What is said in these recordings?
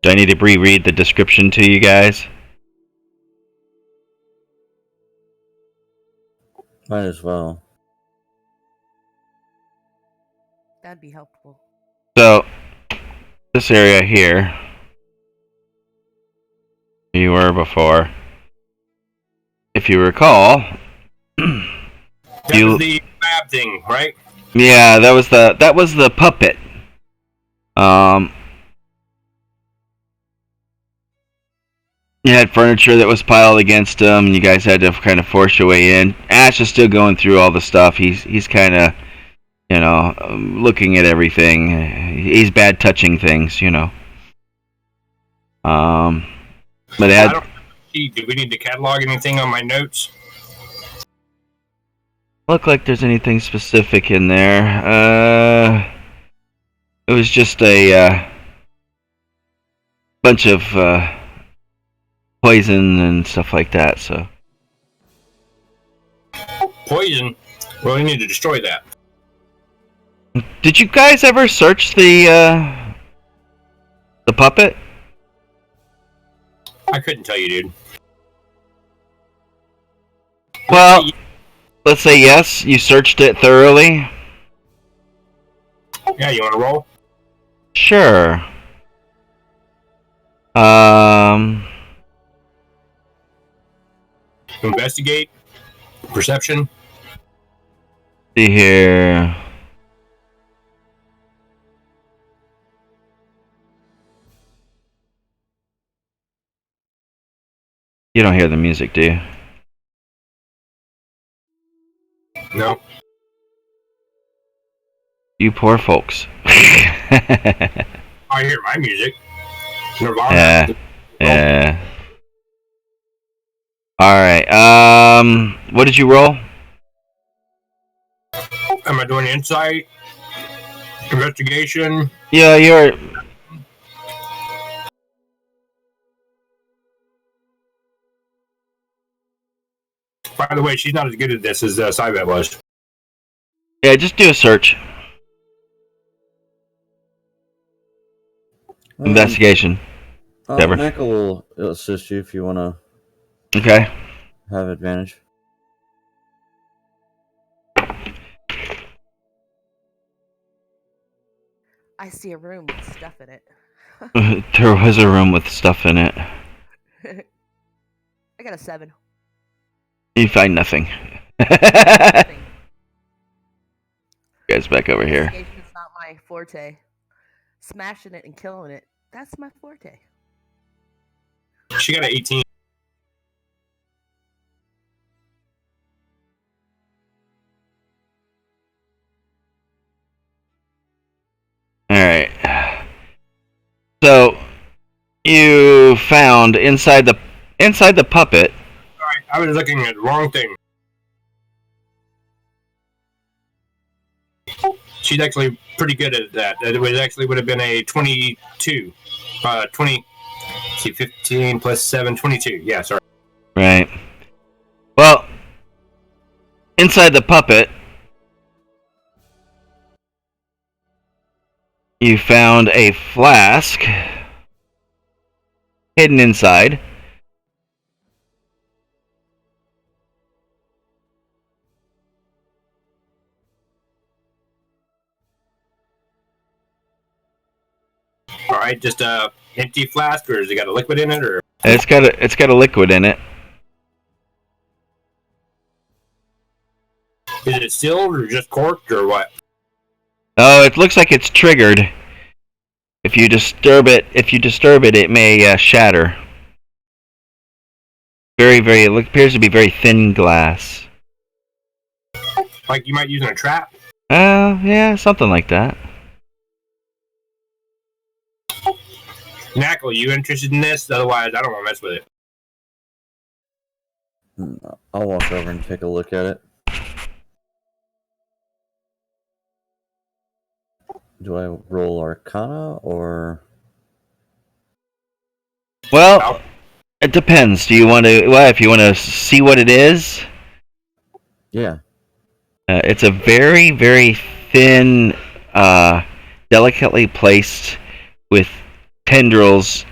Do I need to reread the description to you guys? Might as well. That'd be helpful. So, this area here, you were before. If you recall, that was the lab thing, right? Yeah, that was the puppet. You had furniture that was piled against him, and you guys had to kind of force your way in. Ash is still going through all the stuff. He's kind of, looking at everything. He's bad touching things, But do we need to catalog anything on my notes? Look like there's anything specific in there. It was just a bunch of poison and stuff like that. So poison? Well, we need to destroy that. Did you guys ever search the puppet? I couldn't tell you, dude. Well, let's say yes, you searched it thoroughly. Yeah, you want to roll? Sure. Investigate. Perception. See here. You don't hear the music, do you? No. You poor folks. I hear my music. Yeah. Yeah. Alright, what did you roll? Am I doing insight? Investigation? Yeah, you're... By the way, she's not as good at this as Cybet was. Yeah, just do a search. Investigation. Michael will assist you if you want to. Okay. Have advantage. I see a room with stuff in it. There was a room with stuff in it. I got a 7. You find nothing. Nothing. Guys, back over here. Investigation's not my forte. Smashing it and killing it, that's my forte. She got an 18. Alright. So, you found inside the puppet. Alright, I was looking at the wrong thing. She's actually pretty good at that. It would have been a 22. 15 plus 7, 22. Yeah, sorry. Right. Well, inside the puppet, you found a flask hidden inside. All right, just a empty flask, or has it got a liquid in it, or? It's got a liquid in it. Is it sealed or just corked or what? Oh, it looks like it's triggered. If you disturb it, it may shatter. It appears to be very thin glass. Like you might use in a trap? Yeah, something like that. Knackle, you interested in this? Otherwise, I don't want to mess with it. I'll walk over and take a look at it. Do I roll Arcana or? Well, it depends. Do you want to? Well, if you want to see what it is. Yeah. It's a very, very thin, delicately placed with tendrils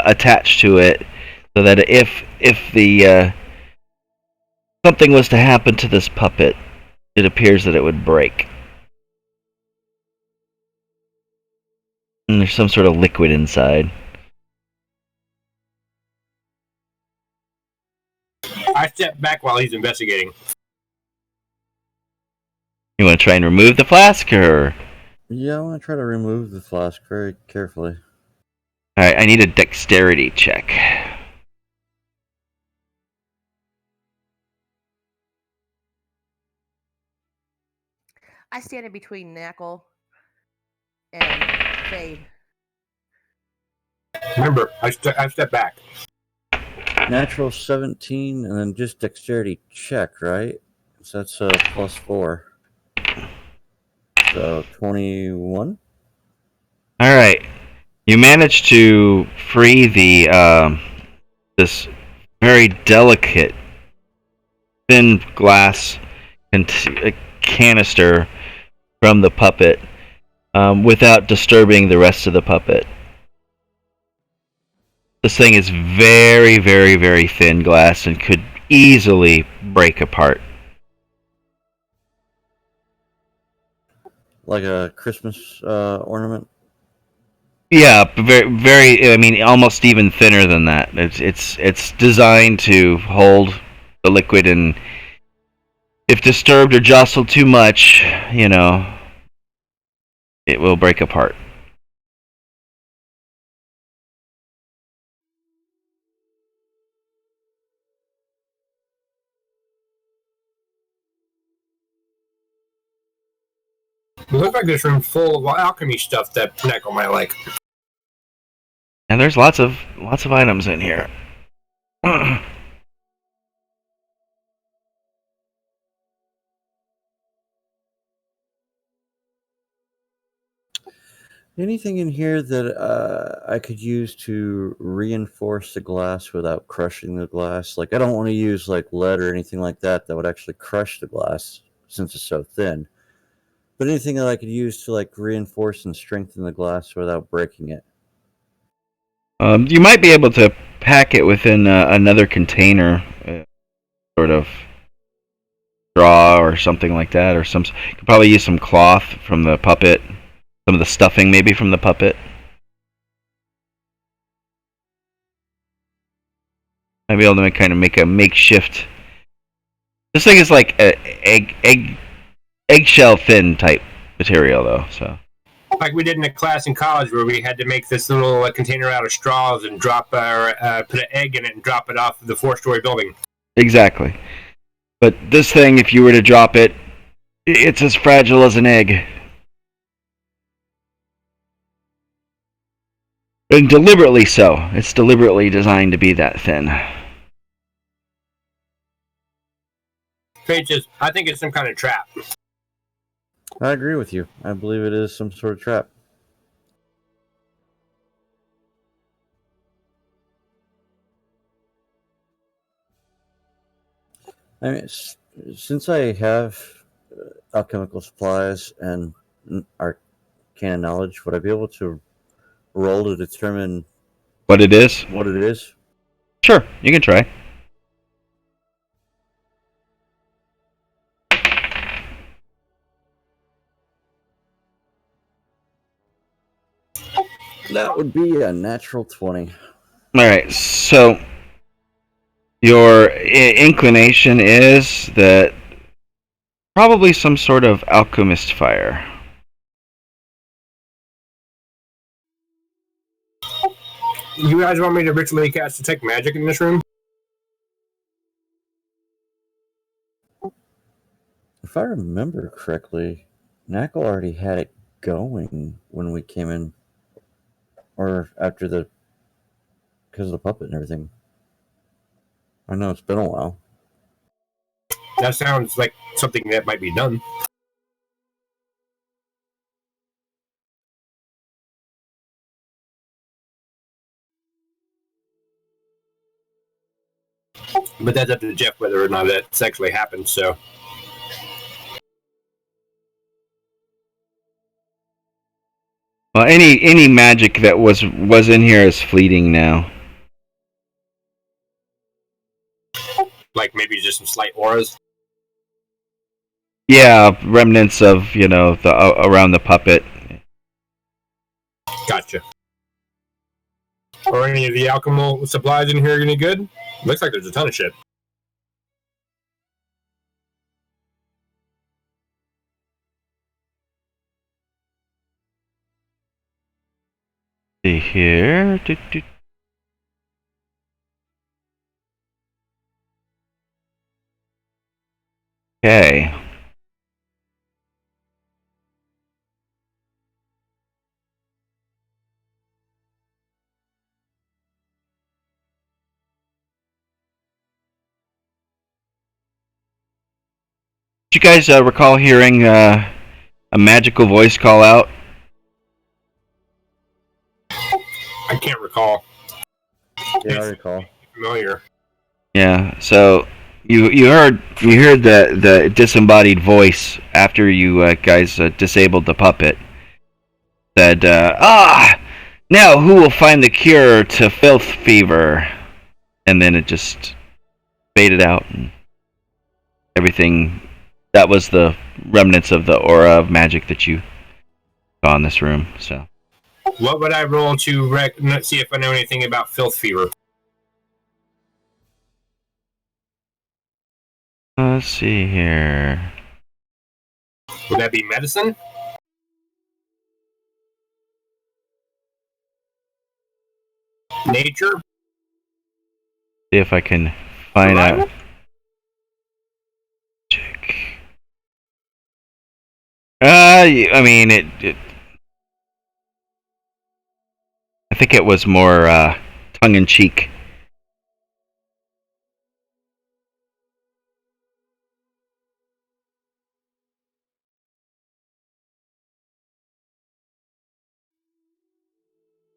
attached to it, so that if the something was to happen to this puppet, it appears that it would break. And there's some sort of liquid inside. I step back while he's investigating. You want to try and remove the flask, or? Yeah, I want to try to remove the flask very carefully. Alright, I need a dexterity check. I stand in between Knackle and Fade. Remember, I step back. Natural 17, and then just dexterity check, right? So that's +4. So 21. Alright. You managed to free the this very delicate thin glass canister from the puppet without disturbing the rest of the puppet. This thing is very, very, very thin glass and could easily break apart. Like a Christmas ornament. Yeah, very, very. I mean, almost even thinner than that. It's designed to hold the liquid, and if disturbed or jostled too much, it will break apart. It looks like this room's full of alchemy stuff that Knuckle might like. And there's lots of items in here. Anything in here that I could use to reinforce the glass without crushing the glass? Like, I don't want to use like lead or anything like that would actually crush the glass since it's so thin. But anything that I could use to like reinforce and strengthen the glass without breaking it. You might be able to pack it within another container, sort of straw or something like that, or you could probably use some cloth from the puppet, some of the stuffing maybe from the puppet. Might be able to kind of make a makeshift. This thing is like a eggshell thin type material, though. So. Like we did in a class in college where we had to make this little container out of straws and drop put an egg in it and drop it off the 4-story building. Exactly. But this thing, if you were to drop it, it's as fragile as an egg. And deliberately so. It's deliberately designed to be that thin. I think it's some kind of trap. I agree with you. I believe it is some sort of trap. I mean, since I have alchemical supplies and arcana knowledge, would I be able to roll to determine what it is? What it is? Sure, you can try. That would be a natural 20. Alright, so your inclination is that probably some sort of alchemist fire. You guys want me to ritually cast detect magic in this room? If I remember correctly, Knackle already had it going when we came in. Or after because of the puppet and everything. I know it's been a while. That sounds like something that might be done. But that's up to Jeff whether or not that's actually happened, so. Any magic that was in here is fleeting now. Like maybe just some slight auras. Yeah, remnants of the around the puppet. Gotcha. Are any of the alchemical supplies in here any good? Looks like there's a ton of shit. See here. Okay. Do you guys recall hearing a magical voice call out? I can't recall. Yeah, I recall. Familiar. Yeah. So you heard the disembodied voice after you guys disabled the puppet. Said, now who will find the cure to filth fever? And then it just faded out, and everything. That was the remnants of the aura of magic that you saw in this room. So, What would I roll to see if I know anything about filth fever? let's see here. Would that be medicine? Nature? See if I can find Survival? out. Check. I mean, it. I think it was more tongue in cheek.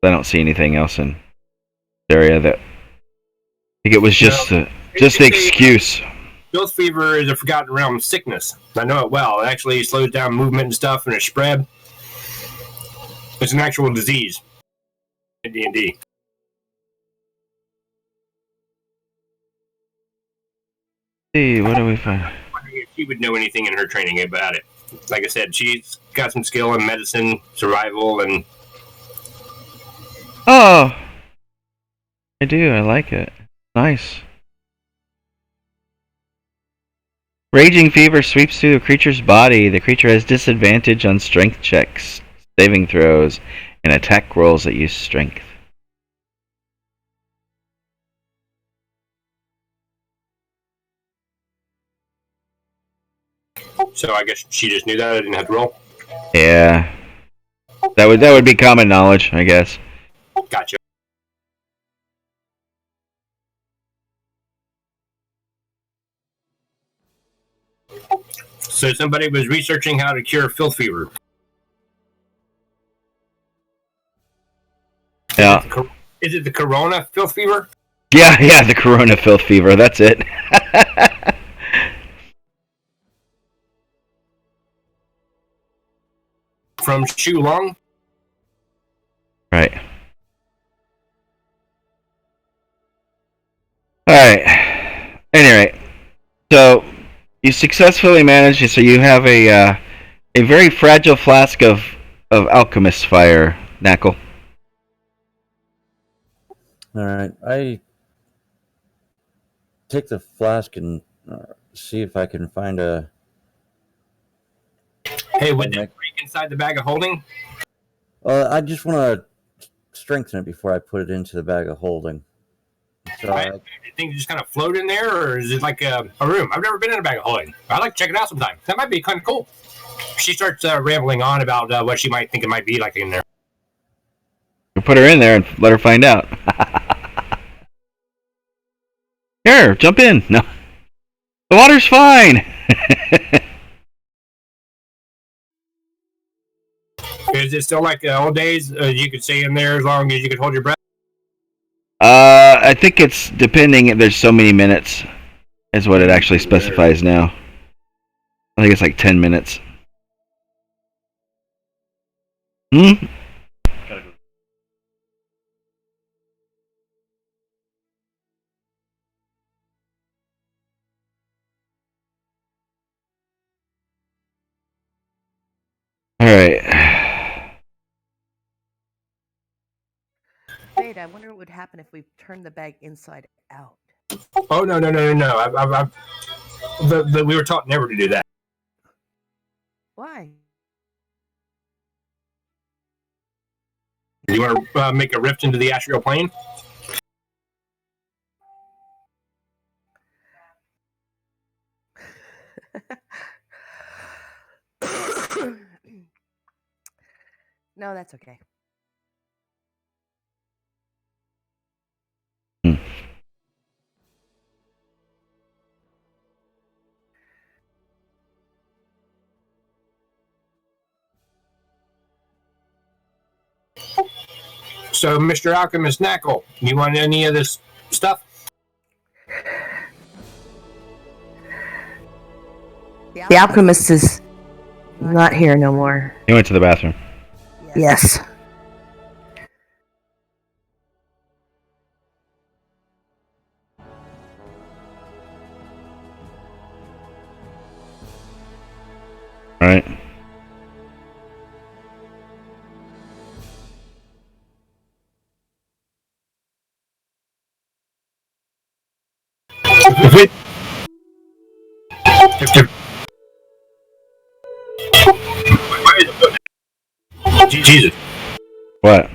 I don't see anything else in this area that. I think it was just the excuse. Filth fever is a forgotten realm sickness. I know it well. It actually slows down movement and stuff, and it spread. It's an actual disease in D&D. See, what do we find? I'm wondering if she would know anything in her training about it. Like I said, she's got some skill in medicine, survival, and Oh, I do. I like it. Nice. Raging fever sweeps through the creature's body. The creature has disadvantage on strength checks, saving throws, and attack rolls that use strength. so I guess she just knew that. I didn't have to roll. Yeah, that would be common knowledge, I guess. Gotcha. So somebody was researching how to cure filth fever. Yeah, Is it the corona filth fever? yeah, the corona filth fever. That's it. From Shu Long? Right. All right. Anyway, so you successfully managed. So you have a very fragile flask of alchemist fire, Knackle. All right, I take the flask and see if I can find a. Hey, would that break inside the bag of holding? I just want to strengthen it before I put it into the bag of holding. So Do you think it just kind of float in there, or is it like a room? I've never been in a bag of holding. I'd like to check it out sometime. That might be kind of cool. She starts rambling on about what she might think it might be like in there. We'll put her in there and let her find out. Here, jump in. No, the water's fine. Is it still like the old days? You could stay in there as long as you could hold your breath? I think it's depending. There's so many minutes, is what it actually specifies now. I think it's like 10 minutes. All right. Fade, I wonder what would happen if we turned the bag inside out. Oh no. We were taught never to do that. Why? You want to make a rift into the astral plane? No, that's okay. Hmm. So, Mr. Alchemist Knackle, you want any of this stuff? The alchemist is not here no more. He went to the bathroom. Yes. All right. Jesus. What?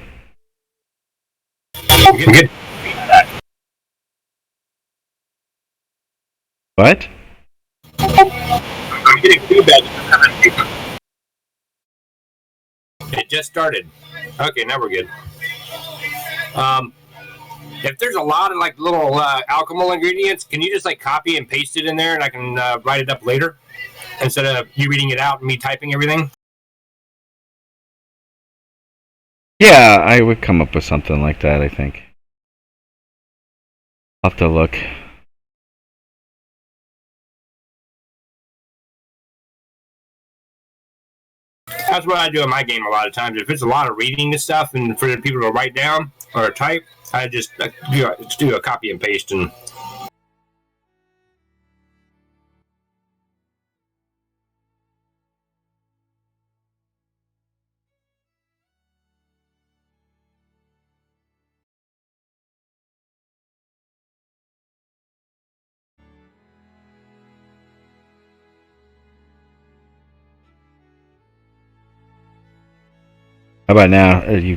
Good. What? I'm getting feedback. It just started. Okay, now we're good. If there's a lot of like little alchemical ingredients, can you just like copy and paste it in there, and I can write it up later instead of you reading it out and me typing everything? Yeah, I would come up with something like that, I think. I'll have to look. That's what I do in my game a lot of times. If it's a lot of reading and stuff, and for the people to write down or type, I just do a copy and paste. And How about now? Are you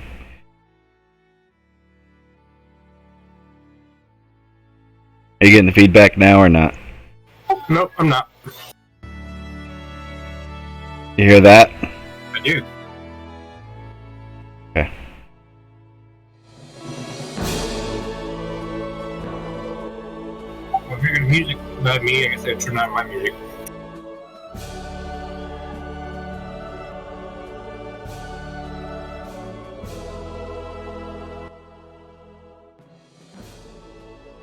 getting the feedback now or not? nope, I'm not. You hear that? I do. Okay. Well, if you're gonna music about me, I guess I turn on my music.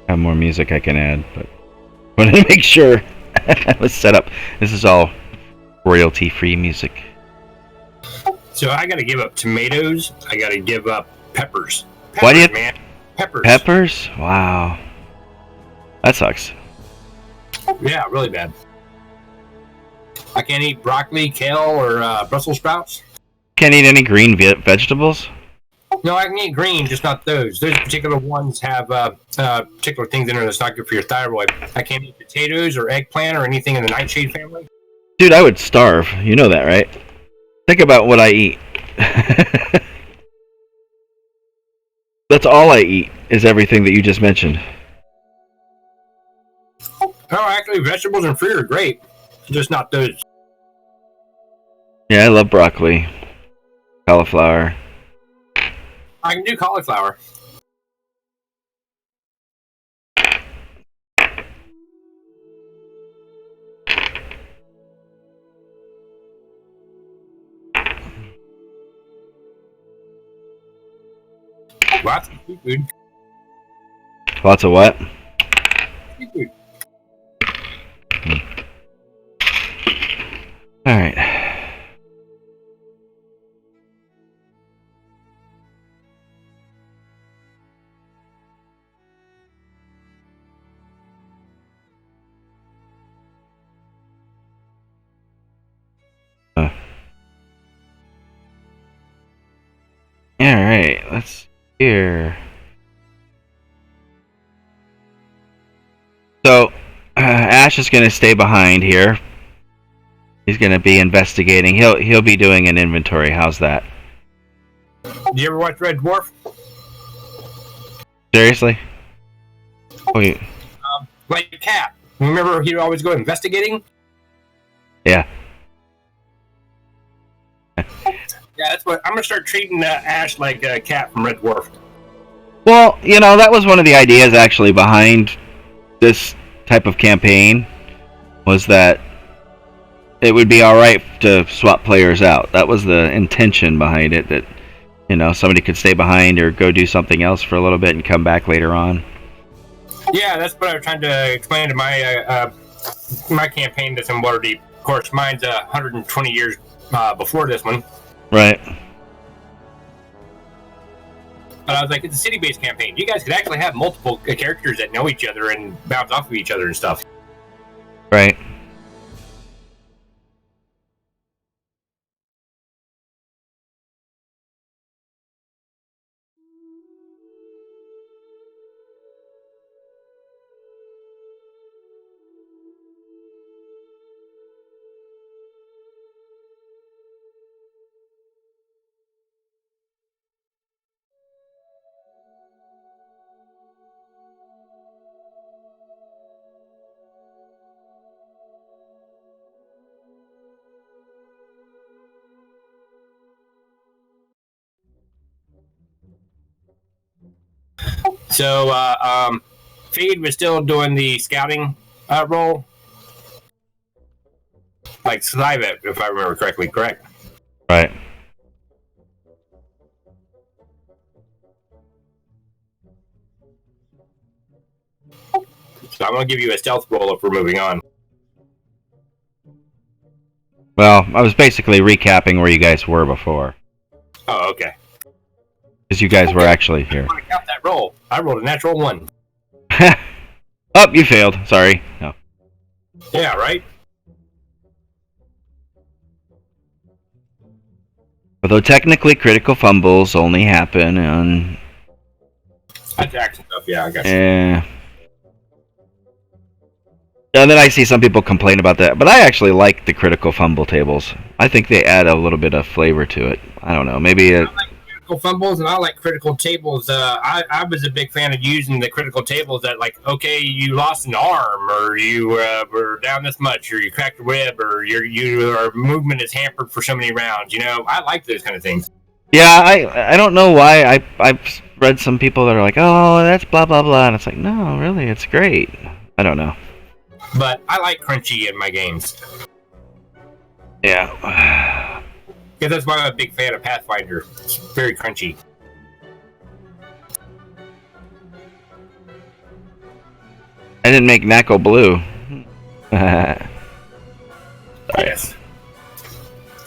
I have more music I can add, but I wanted to make sure I was set up. This is all royalty-free music. So I gotta give up tomatoes. I gotta give up peppers. Why do you- man? Peppers. Peppers? Wow. That sucks. Yeah, really bad. I can't eat broccoli, kale, or Brussels sprouts. Can't eat any green vegetables? No, I can eat green, just not those. Those particular ones have particular things in there that's not good for your thyroid. I can't eat potatoes or eggplant or anything in the nightshade family. Dude, I would starve. You know that, right? Think about what I eat. That's all I eat, is everything that you just mentioned. Oh, actually, vegetables and fruit are great, just not those. Yeah, I love broccoli, cauliflower. I can do cauliflower. Lots of seafood. Lots of what? Seafood. Alright. Alright, let's see here. So, Ash is going to stay behind here. He's going to be investigating. He'll be doing an inventory. How's that? Do you ever watch Red Dwarf? Seriously? Oh, you... Like Cat. Remember he'd always go investigating? Yeah. Yeah, that's what I'm gonna start treating Ash like Cat from Red Dwarf. Well, you know, that was one of the ideas actually behind this type of campaign, was that it would be alright to swap players out. That was the intention behind it, that, you know, somebody could stay behind or go do something else for a little bit and come back later on. Yeah, that's what I was trying to explain to my my campaign that's in Waterdeep. Of course, mine's 120 years before this one. Right. But I was like, it's a city-based campaign. You guys could actually have multiple characters that know each other and bounce off of each other and stuff. Right. So, Fade was still doing the scouting role. Like Slivet, if I remember correctly, correct? Right. So I'm going to give you a stealth roll if we're moving on. Well, I was basically recapping where you guys were before. Oh, okay. Because you guys were actually here. I want to count that roll. I rolled a natural 1. Oh, you failed. Sorry. No. Yeah, right? Although technically critical fumbles only happen on... Attacks and stuff, yeah, I guess. And then I see some people complain about that, but I actually like the critical fumble tables. I think they add a little bit of flavor to it. I don't know, maybe it... I like critical fumbles and I like critical tables. I was a big fan of using the critical tables that, like, okay, you lost an arm, or you were down this much, or you cracked a rib, or your movement is hampered for so many rounds. You know, I like those kind of things. Yeah, I don't know why. I've read some people that are like, oh, that's blah, blah, blah, and it's like, no, really, it's great. I don't know. But I like crunchy in my games. Yeah. Because that's why I'm a big fan of Pathfinder. It's very crunchy. I didn't make Nako blue. Yes.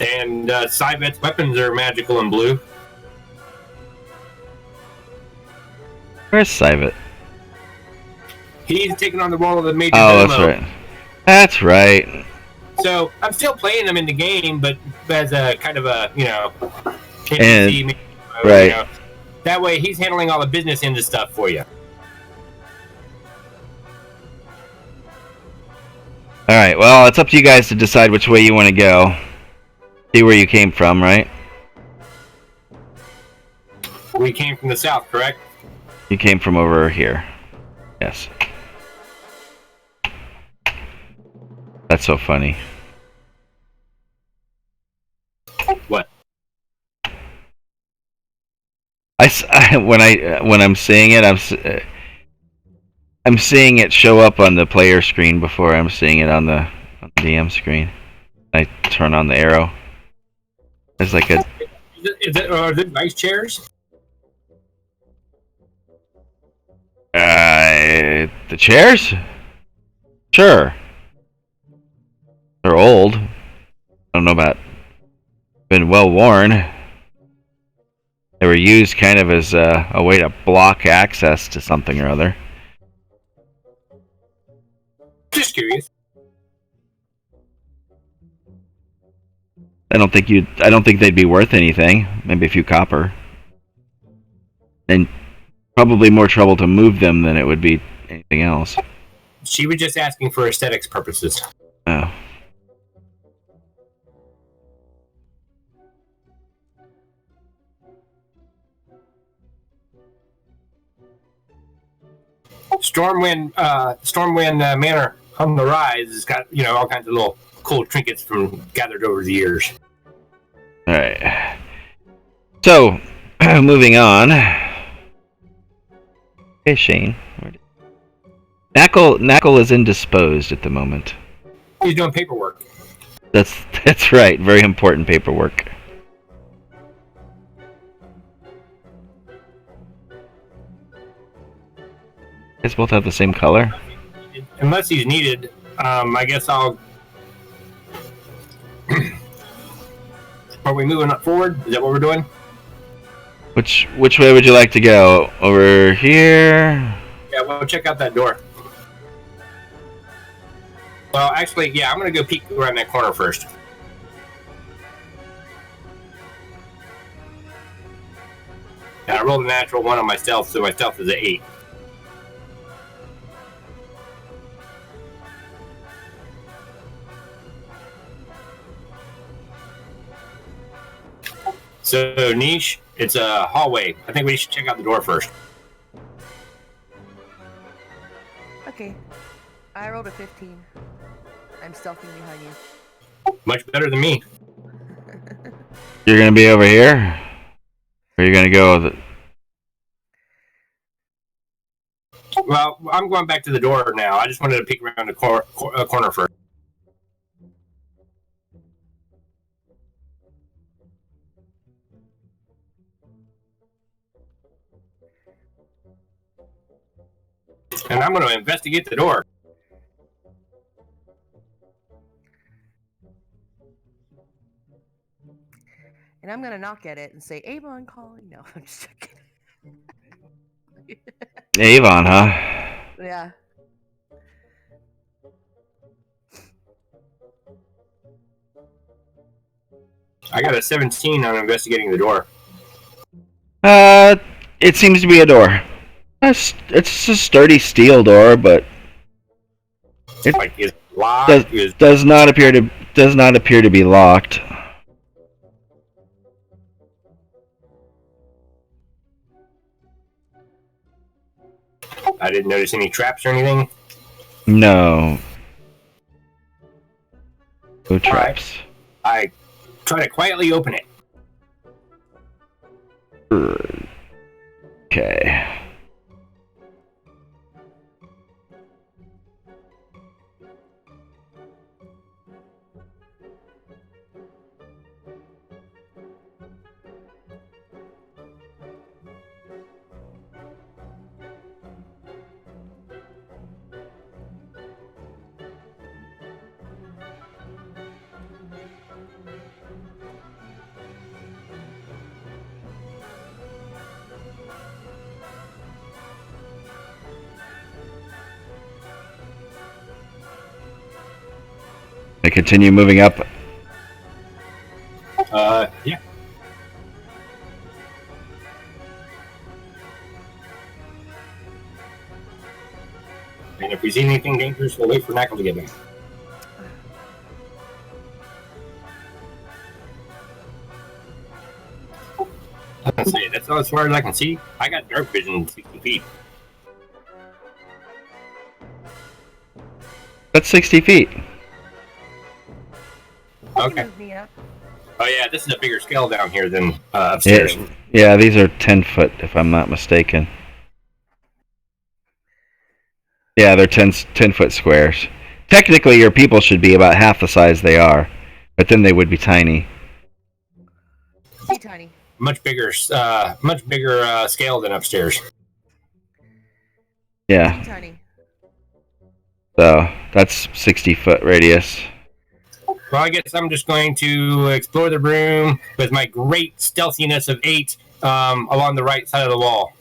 And Syvet's weapons are magical and blue. Where's Syvet? He's taking on the role of the Mage. Oh, that's right. That's right. So I'm still playing him in the game, but as a kind of a, you know, And, right. You know, that way he's handling all the business end of stuff for you. Alright, well, it's up to you guys to decide which way you want to go. See where you came from, right? We came from the south, correct? You came from over here. Yes. That's so funny. What? When I'm seeing it, I'm seeing it show up on the player screen before I'm seeing it on the DM screen. I turn on the arrow. There's like a... Are there nice chairs? The chairs? Sure. They're old. I don't know about... Been well worn. They were used kind of as a way to block access to something or other. Just curious. I don't think they'd be worth anything. Maybe a few copper. And probably more trouble to move them than it would be anything else. She was just asking for aesthetics purposes. Oh. Stormwind Manor on the rise has got all kinds of little cool trinkets from gathered over the years. All right. So, moving on. Hey, Shane. Knackle is indisposed at the moment. He's doing paperwork. That's right. Very important paperwork. You guys both have the same color? Unless he's needed, I guess I'll. Are we moving up forward? Is that what we're doing? Which way would you like to go? Over here? Yeah, we'll check out that door. Well, actually, yeah, I'm going to go peek around that corner first. And I rolled a natural 1 on my stealth, so my stealth is an 8. So, Niche, it's a hallway. I think we should check out the door first. Okay. I rolled a 15. I'm stealthing behind you. Much better than me. You're gonna be over here? Or you're gonna go with it? Well, I'm going back to the door now. I just wanted to peek around the corner first. And I'm going to investigate the door. And I'm going to knock at it and say, Avon calling. No, I'm just joking. Avon, huh? Yeah. I got a 17 on investigating the door. It seems to be a door. It's a sturdy steel door, but it Like, is it locked? does not appear to be locked. I didn't notice any traps or anything. No. No traps. I try to quietly open it. Okay. I continue moving up. Yeah. And if we see anything dangerous, we'll wait for Knackle to get back. Let's see, that's as far as I can see. I got dark vision 60 feet. That's 60 feet. Okay. Move me up. Oh yeah, this is a bigger scale down here than upstairs. Yeah, these are 10 foot, if I'm not mistaken. Yeah, they're 10 foot squares. Technically, your people should be about half the size they are, but then they would be tiny. Too tiny. Much bigger scale than upstairs. Yeah, Too tiny. so that's 60 foot radius. Well, I guess I'm just going to explore the room with my great stealthiness of 8 along the right side of the wall.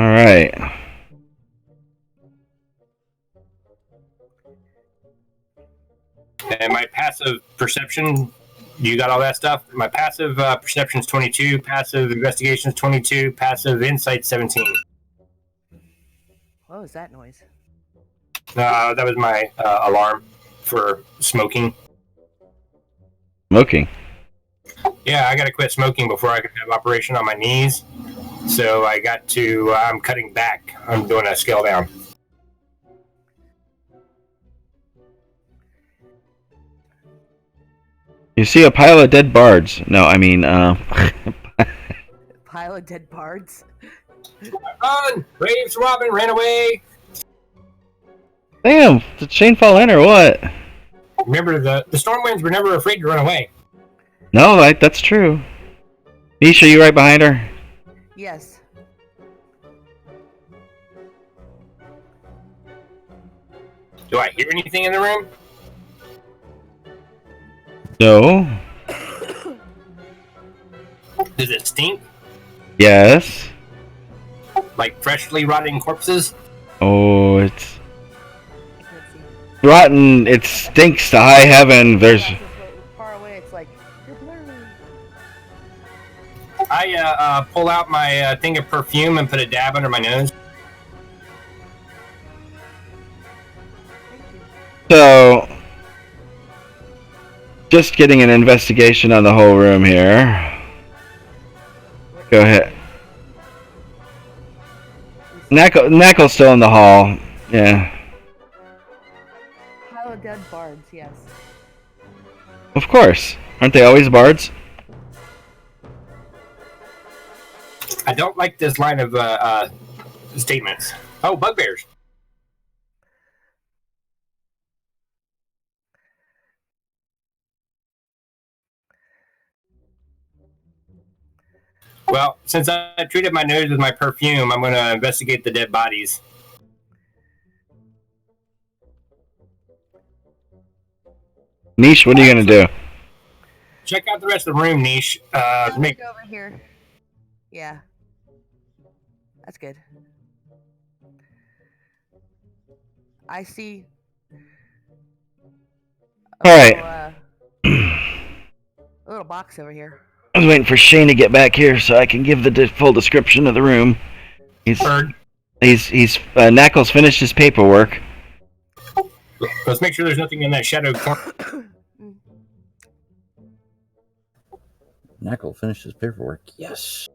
All right. And my passive perception You got all that stuff? My passive perception is 22, passive investigation is 22, passive insight 17. What was that noise? That was my alarm for smoking. Smoking. Yeah, I got to quit smoking before I can have operation on my knees. So I'm cutting back. I'm doing a scale down. You see a pile of dead bards. No, I mean, Pile of dead bards. Run! Raves Robin ran away. damn, did Shane fall in or what? Remember, the Stormwinds were never afraid to run away. No, that's true. Nisha, you right behind her? Yes. Do I hear anything in the room? No. Does it stink? Yes. Like freshly rotting corpses? Oh, it's I can't see. rotten. It stinks to high heaven. There's. Yeah, so far away, it's like you're blurry. I pull out my thing of perfume and put a dab under my nose. Thank you. So, just getting an investigation on the whole room here. Go ahead. Knackle's still in the hall. Yeah. Pile of dead bards. Yes. Of course. Aren't they always bards? I don't like this line of statements. Oh, bugbears. Well, since I treated my nose with my perfume, I'm going to investigate the dead bodies. Niche, what are you gonna do? Check out the rest of the room, Niche. Make over here. Yeah. That's good. I see. All right. A little box over here. I was waiting for Shane to get back here so I can give the full description of the room. Knackles finished his paperwork. Let's make sure there's nothing in that shadow corner. Knackle finished his paperwork. Yes.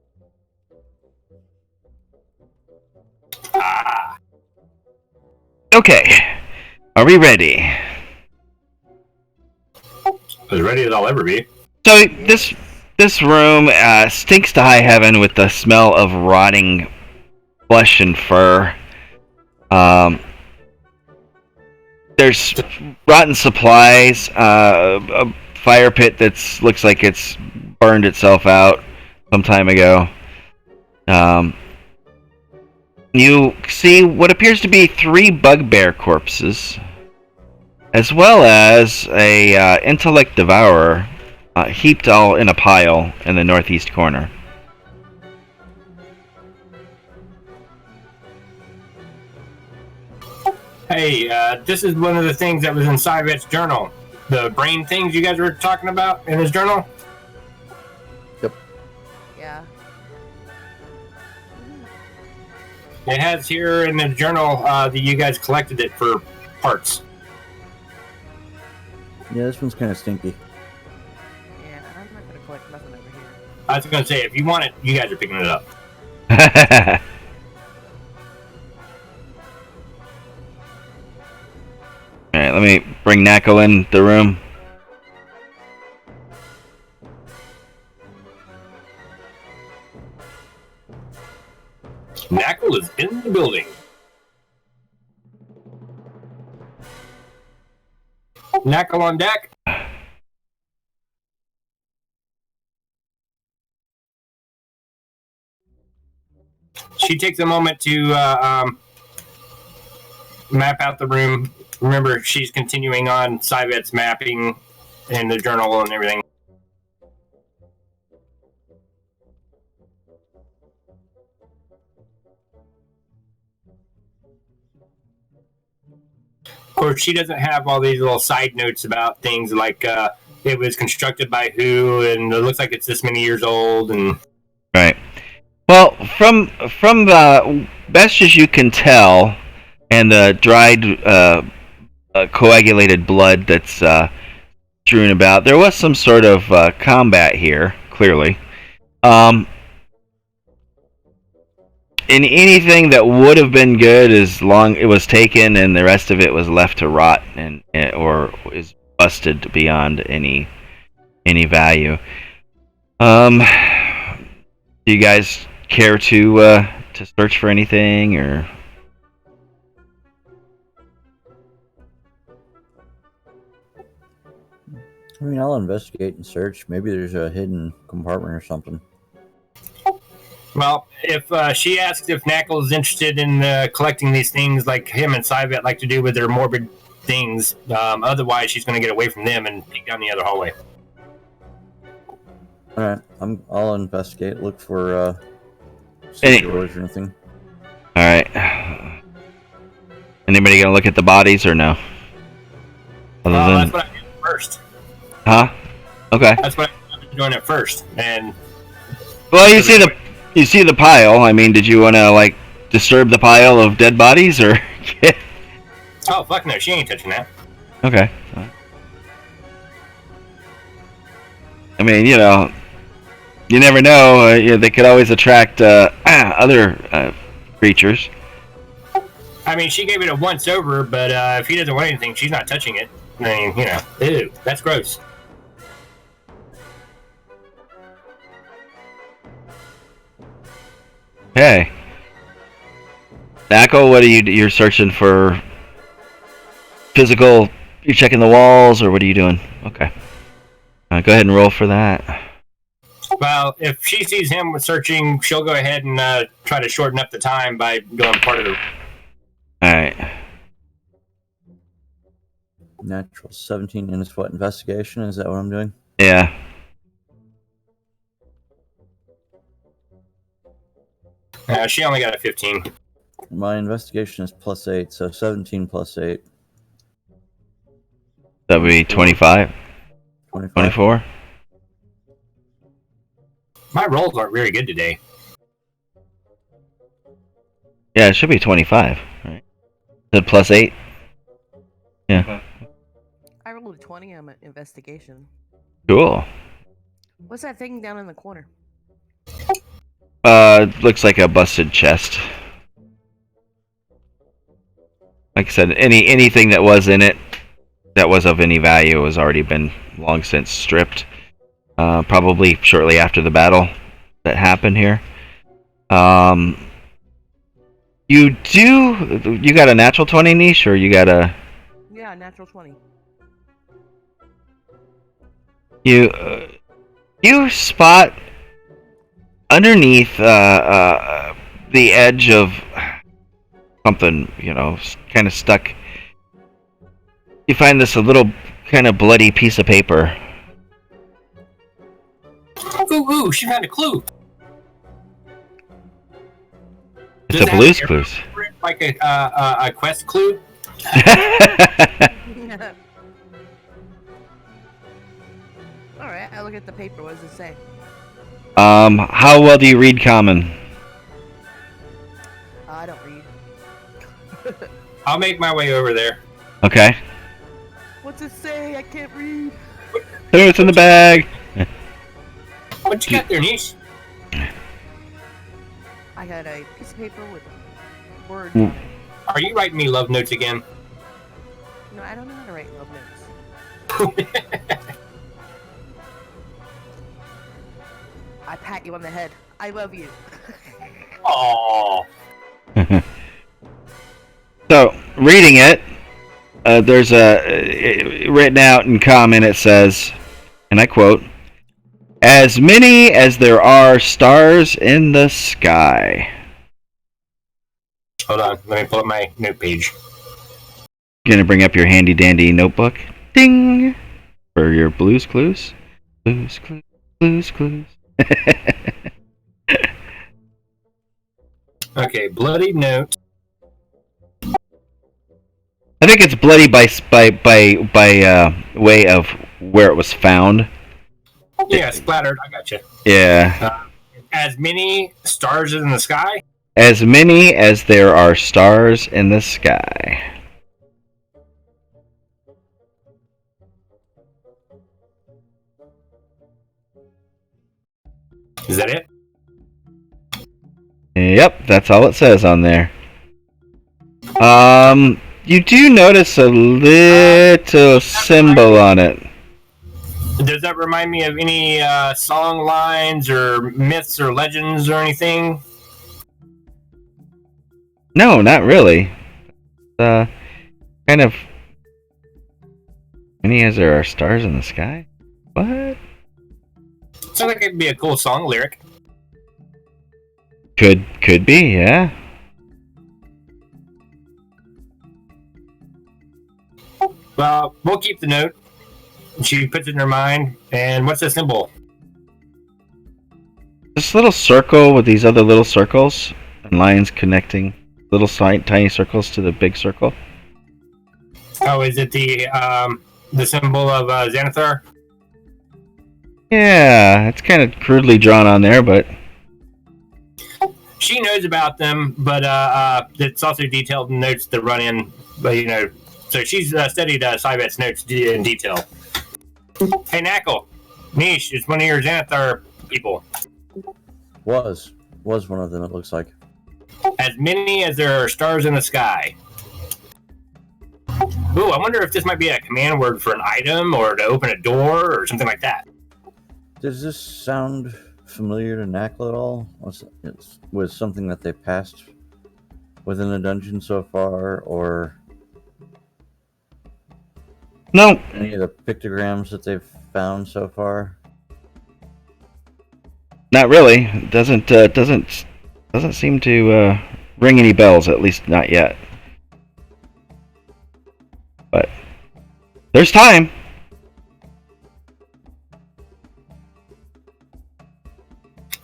Okay. Are we ready? As ready as I'll ever be. So this room stinks to high heaven with the smell of rotting flesh and fur. There's rotten supplies, a fire pit that looks like it's burned itself out some time ago. You see what appears to be 3 bugbear corpses, as well as a intellect devourer heaped all in a pile in the northeast corner. Hey, this is one of the things that was in Cyvet's journal. The brain things you guys were talking about in his journal? Yeah. It has here in the journal that you guys collected it for parts. Yeah, this one's kind of stinky. Yeah, I'm not gonna collect nothing over here. I was going to say, if you want it, you guys are picking it up. Alright, let me bring Knackle in the room. Knackle is in the building. Knackle on deck. She takes a moment to map out the room. Remember, she's continuing on Cyvet's mapping in the journal and everything. Of course, she doesn't have all these little side notes about things like it was constructed by who, and it looks like it's this many years old. And Right. Well, from the best as you can tell, and the dried coagulated blood that's strewn about, there was some sort of combat here. Clearly, in anything that would have been good, as long it was taken, and the rest of it was left to rot and or is busted beyond any value. Do you guys care to search for anything, or? I mean, I'll investigate and search. Maybe there's a hidden compartment or something. well, if she asks if Knackle is interested in collecting these things like him and Cyvet like to do with their morbid things, otherwise she's going to get away from them and peek down the other hallway. All right, I'll investigate. Look for Any- doors or anything. All right. Anybody gonna look at the bodies or no? That's what I did first. Huh? Okay. That's what I was doing at first, and Well, you see the pile. I mean, did you want to like disturb the pile of dead bodies, or? oh fuck no, she ain't touching that. Okay. I mean, you know, you never know. They could always attract other creatures. I mean, she gave it a once over, but if he doesn't want anything, she's not touching it. I mean, you know, ew, that's gross. Okay. Knackle, what are you? You're searching for physical. You're checking the walls, or what are you doing? Okay. Go ahead and roll for that. Well, if she sees him searching, she'll go ahead and try to shorten up the time by going part of the. All right. Natural 17 and it's what, investigation? Is that what I'm doing? Yeah. She only got a 15. My investigation is +8, so 17 + 8. That would be 25. 25. 24. My rolls aren't very good today. Yeah, it should be 25. Right. Is it +8? Yeah. I rolled a 20 on my investigation. Cool. What's that thing down in the corner? Looks like a busted chest. Like I said, anything that was in it that was of any value has already been long since stripped. Probably shortly after the battle that happened here. You got a natural 20 niche, or you got a? Yeah, natural 20. You spot underneath the edge of something, kind of stuck. You find this a little kind of bloody piece of paper. Ooh, she found a clue. It's Does a it Blue's have Clues. Like a quest clue? Alright, I look at the paper. What does it say? How well do you read common? I don't read. I'll make my way over there. Okay. What's it say? I can't read. It's in the bag. What you got there, niece? I got a piece of paper with words Mm. on it. Are you writing me love notes again? No, I don't know how to write love notes. I pat you on the head. I love you. Aww. So, reading it, there's written out in common, it says, and I quote, "As many as there are stars in the sky." Hold on, let me pull up my note page. Gonna bring up your handy dandy notebook. Ding! For your Blue's Clues. Blue's Clues. Blue's Clues. Okay, bloody note. I think it's bloody by way of where it was found. Yeah, splattered. I got you. Yeah. As many stars in the sky. As many as there are stars in the sky. Is that it? Yep, that's all it says on there. You do notice a little symbol on it. Does that remind me of any song lines or myths or legends or anything? No, not really. Kind of. Many as there are stars in the sky? What? Sounds like it'd be a cool song lyric. Could be, yeah. Well, we'll keep the note. She puts it in her mind. And what's the symbol? This little circle with these other little circles and lines connecting little tiny circles to the big circle. Oh, is it the symbol of Xanathar? Yeah, it's kind of crudely drawn on there, but She knows about them, but it's also detailed in notes that run in. But so she's studied Cybet's notes in detail. Hey, Knackle, Niche, it's one of your Xanathar people. Was one of them, it looks like. As many as there are stars in the sky. Ooh, I wonder if this might be a command word for an item or to open a door or something like that. Does this sound familiar to Knackle at all? Was something that they passed within the dungeon so far, or no. any of the pictograms that they've found so far? Not really. It doesn't seem to ring any bells, at least not yet. But there's time.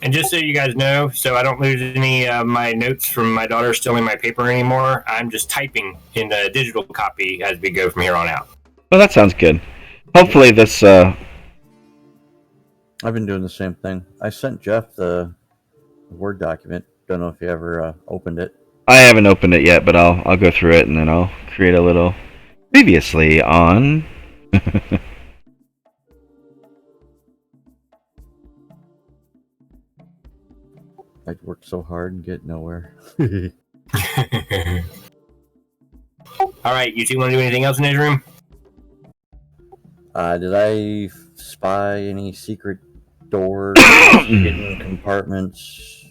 And just so you guys know, so I don't lose any of my notes from my daughter stealing my paper anymore, I'm just typing in the digital copy as we go from here on out. Well, that sounds good. Hopefully this... I've been doing the same thing. I sent Jeff the Word document. Don't know if you ever opened it. I haven't opened it yet, but I'll go through it and then I'll create a little previously on. I worked so hard and get nowhere. All right, you two want to do anything else in this room? Did I spy any secret doors, hidden compartments?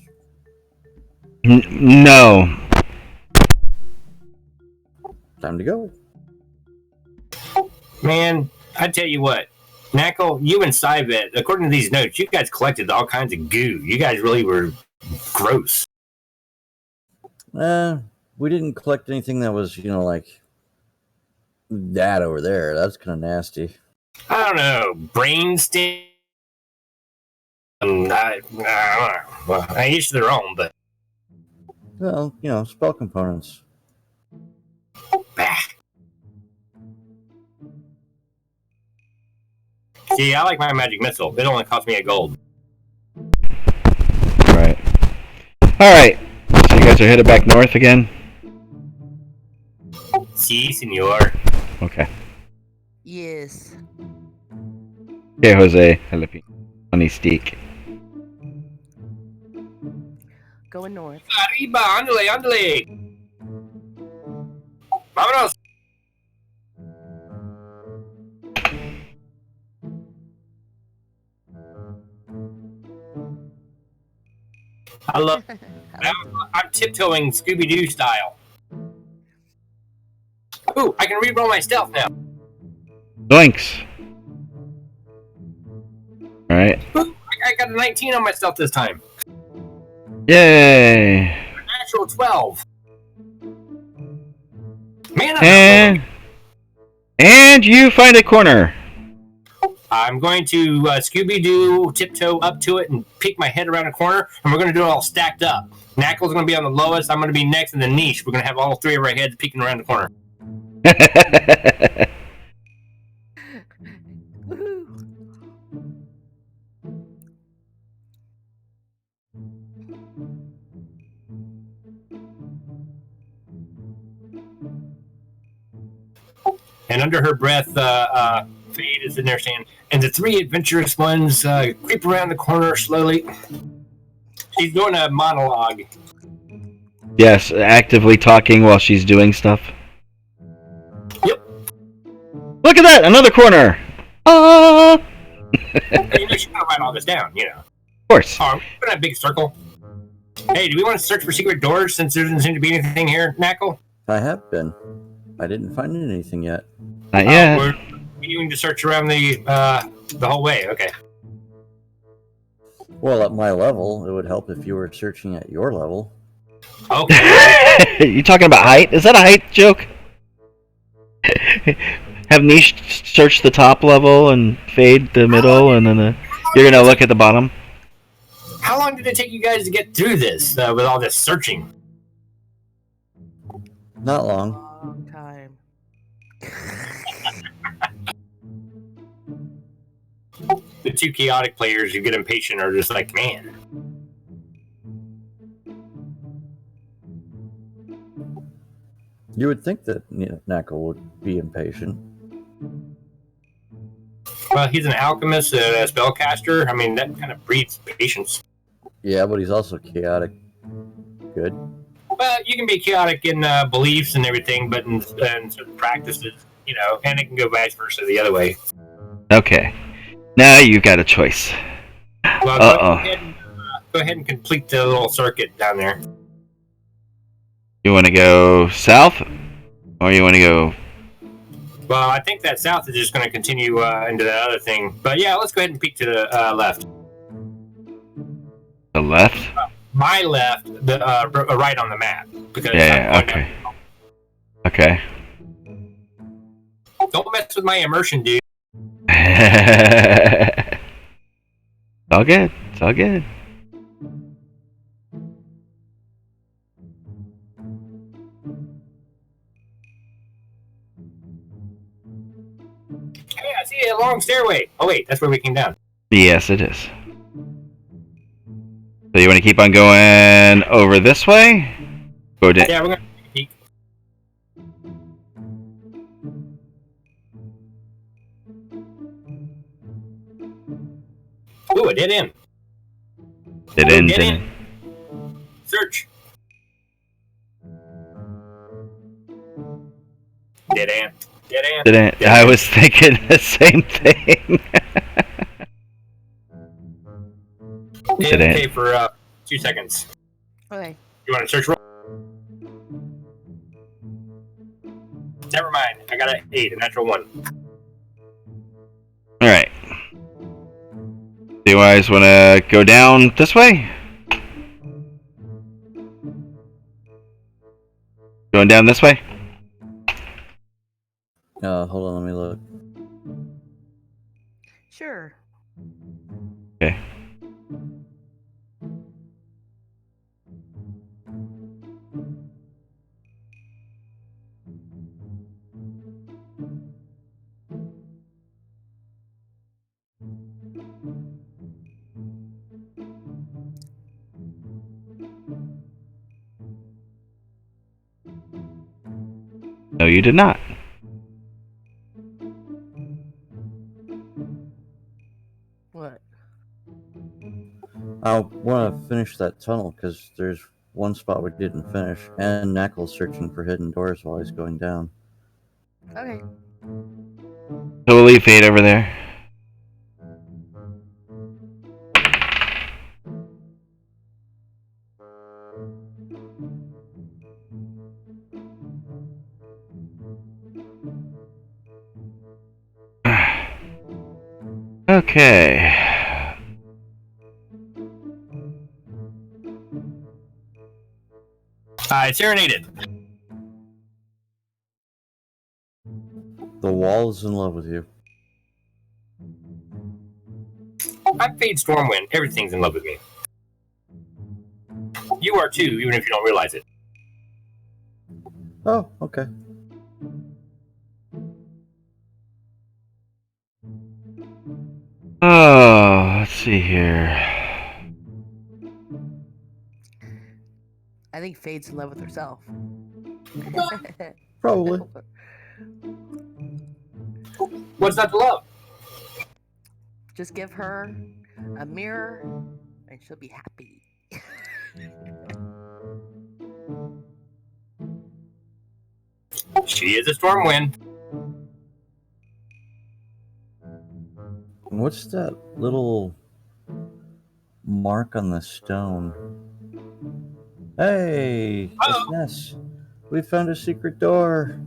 No. Time to go. Man, I tell you what, Knackle, you and Cybet, according to these notes, you guys collected all kinds of goo. You guys really were gross. We didn't collect anything that was, like that over there. That's kind of nasty. I don't know, brain stem. I don't know. Well, each their own, but Well, spell components. bah. See, I like my magic missile. It only cost me a gold. Right. Alright. So you guys are headed back north again? Si, senor. Okay. Yes. Okay, Jose. Jalapeno. Honey steak. Going north. Arriba, ándale, ándale. Vámonos. I love. I'm tiptoeing Scooby-Doo style. Ooh, I can re-roll my stealth now. Doinks. Alright. Ooh, I got a 19 on my stealth this time. Yay! Natural 12. Man, And you find a corner. I'm going to Scooby-Doo tiptoe up to it and peek my head around the corner, and we're going to do it all stacked up. Knackle's going to be on the lowest, I'm going to be next in the niche. We're going to have all three of our heads peeking around the corner. Woohoo! And under her breath, Fade is in there saying, and the three adventurous ones creep around the corner slowly. She's doing a monologue. Yes, actively talking while she's doing stuff. Yep. Look at that! Another corner! Ah! And you know, she's gonna write all this down, you know. Of course. Oh, we're in a big circle. Hey, do we want to search for secret doors since there doesn't seem to be anything here, Knackle? I have been. I didn't find anything yet. Not yet. We're continuing to search around the whole way. Okay. Well, at my level, it would help if you were searching at your level. Okay. You talking about height? Is that a height joke? Have Niche search the top level and Fade the middle, and then you're gonna look at the bottom? How long did it take you guys to get through this with all this searching? Not long. Long time. The two chaotic players who get impatient are just like, man. You would think that Knackle would be impatient. Well, he's an alchemist, a spellcaster. I mean, that kind of breeds patience. Yeah, but he's also chaotic. Good. Well, you can be chaotic in beliefs and everything, but in certain practices, you know, and it can go vice versa the other way. Okay. Now you've got a choice. Well, go ahead and complete the little circuit down there. You want to go south, or you want to go? Well, I think that south is just going to continue into that other thing. But yeah, let's go ahead and peek to the left. The left? My left, the right on the map. Because Yeah, okay. Okay. Don't mess with my immersion, dude. It's all good. It's all good. Hey, I see a long stairway. Oh wait, that's where we came down. Yes, it is. So you want to keep on going over this way? Go down. Yeah, we're gonna take a peek. Ooh, a dead end. Dead Ooh, end. dead Dead end. end. Search. Dead end. Dead end. Dead end. Dead I end. was thinking the same thing. It's Dead end. okay for 2 seconds. Okay. You want to search roll? Never mind. I got an 8, a natural 1. All right. Do you guys want to go down this way? Going down this way? Hold on, let me look. Sure. Okay. No, you did not. What? I want to finish that tunnel because there's one spot we didn't finish, and Knackle's searching for hidden doors while he's going down. Okay. So we'll leave Fade over there. Okay. It's Unedited. The wall is in love with you. I'm Fade Stormwind. Everything's in love with me. You are too, even if you don't realize it. Oh, okay. Oh, let's see here. I think Fade's in love with herself. Probably. What's not to love? Just give her a mirror and she'll be happy. She is a storm wind. What's that little mark on the stone? Hey, Uh-oh. it's Ness. We found a secret door.